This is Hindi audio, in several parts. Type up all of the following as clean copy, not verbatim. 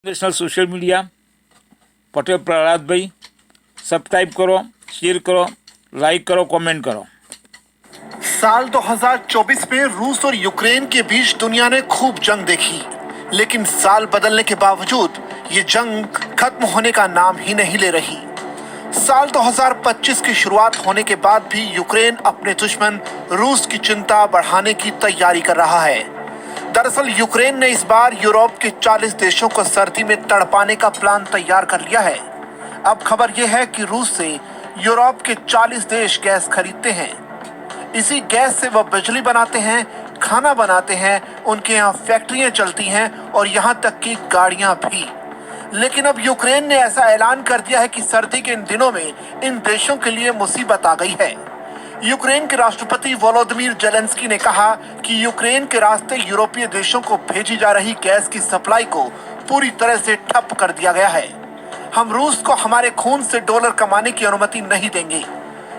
National social media Patel Prahlad भाई सब्सक्राइब करो, शेयर करो, लाइक करो, कमेंट करो। साल 2024 में रूस और यूक्रेन के बीच दुनिया ने खूब जंग देखी, लेकिन साल बदलने के बावजूद ये जंग खत्म होने का नाम ही नहीं ले रही। साल 2025 की शुरुआत होने के बाद भी यूक्रेन अपने दुश्मन रूस की चिंता बढ़ाने की तैयारी कर रहा है। दरअसल यूक्रेन ने इस बार यूरोप के 40 देशों को सर्दी में तड़पाने का प्लान तैयार कर लिया है। अब खबर यह है कि रूस से यूरोप के 40 देश गैस खरीदते हैं। इसी गैस से वह बिजली बनाते हैं, खाना बनाते हैं, उनके यहाँ फैक्ट्रियां चलती हैं और यहाँ तक कि गाड़ियां भी। लेकिन अब यूक्रेन ने ऐसा ऐलान कर दिया है कि सर्दी के इन दिनों में इन देशों के लिए मुसीबत आ गई है। यूक्रेन के राष्ट्रपति वोलोदिमीर जेलेंस्की ने कहा कि यूक्रेन के रास्ते यूरोपीय देशों को भेजी जा रही गैस की सप्लाई को पूरी तरह से ठप कर दिया गया है। हम रूस को हमारे खून से डॉलर कमाने की अनुमति नहीं देंगे।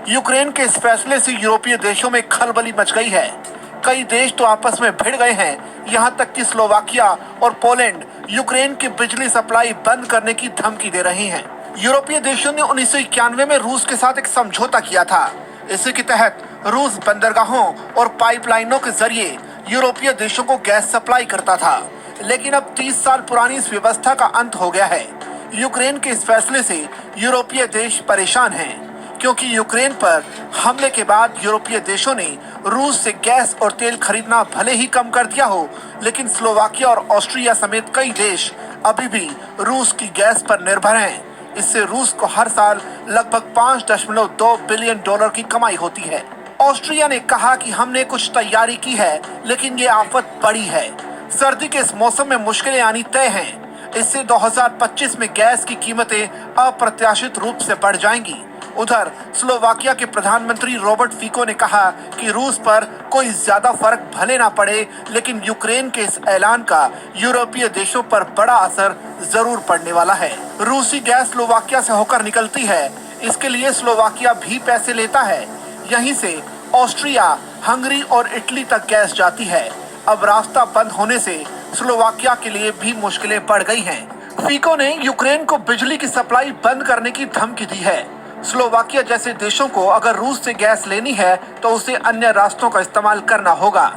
यूक्रेन के इस फैसले से यूरोपीय देशों में खलबली मच गई है। कई देश तो आपस में भिड़ गए हैं। यहाँ तक कि स्लोवाकिया और पोलैंड यूक्रेन की बिजली सप्लाई बंद करने की धमकी दे रही हैं। यूरोपीय देशों ने 1991 में रूस के साथ एक समझौता किया था। इसी के तहत रूस बंदरगाहों और पाइपलाइनों के जरिए यूरोपीय देशों को गैस सप्लाई करता था। लेकिन अब 30 साल पुरानी इस व्यवस्था का अंत हो गया है। यूक्रेन के इस फैसले से यूरोपीय देश परेशान हैं, क्योंकि यूक्रेन पर हमले के बाद यूरोपीय देशों ने रूस से गैस और तेल खरीदना भले ही कम कर दिया हो, लेकिन स्लोवाकिया और ऑस्ट्रिया समेत कई देश अभी भी रूस की गैस पर निर्भर हैं। इससे रूस को हर साल लगभग 5.2 बिलियन डॉलर की कमाई होती है। ऑस्ट्रिया ने कहा कि हमने कुछ तैयारी की है, लेकिन ये आफत बड़ी है। सर्दी के इस मौसम में मुश्किलें आनी तय हैं। इससे 2025 में गैस की कीमतें अप्रत्याशित रूप से बढ़ जाएंगी। उधर स्लोवाकिया के प्रधानमंत्री रॉबर्ट फिको ने कहा कि रूस पर कोई ज्यादा फर्क भले ना पड़े, लेकिन यूक्रेन के इस ऐलान का यूरोपीय देशों पर बड़ा असर जरूर पड़ने वाला है। रूसी गैस स्लोवाकिया से होकर निकलती है, इसके लिए स्लोवाकिया भी पैसे लेता है। यहीं से ऑस्ट्रिया, हंगरी और इटली तक गैस जाती है। अब रास्ता बंद होने से स्लोवाकिया के लिए भी मुश्किलें बढ़ गई हैं। फिको ने यूक्रेन को बिजली की सप्लाई बंद करने की धमकी दी है। स्लोवाकिया जैसे देशों को अगर रूस से गैस लेनी है तो उसे अन्य रास्तों का इस्तेमाल करना होगा।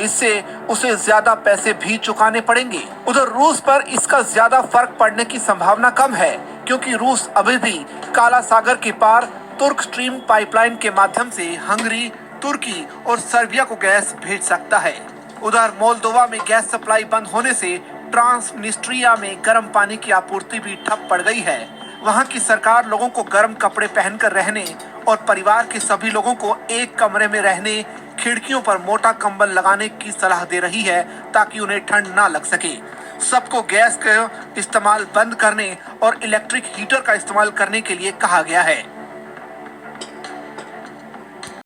इससे उसे ज्यादा पैसे भी चुकाने पड़ेंगे। उधर रूस पर इसका ज्यादा फर्क पड़ने की संभावना कम है, क्योंकि रूस अभी भी काला सागर के पार तुर्क स्ट्रीम पाइपलाइन के माध्यम से हंगरी, तुर्की और सर्बिया को गैस भेज सकता है। उधर मोल्दोवा में गैस सप्लाई बंद होने से ट्रांसनिस्ट्रिया में गर्म पानी की आपूर्ति भी ठप पड़ गई है। वहां की सरकार लोगों को गर्म कपड़े पहनकर रहने और परिवार के सभी लोगों को एक कमरे में रहने, खिड़कियों पर मोटा कंबल लगाने की सलाह दे रही है, ताकि उन्हें ठंड ना लग सके। सबको गैस का इस्तेमाल बंद करने और इलेक्ट्रिक हीटर का इस्तेमाल करने के लिए कहा गया है।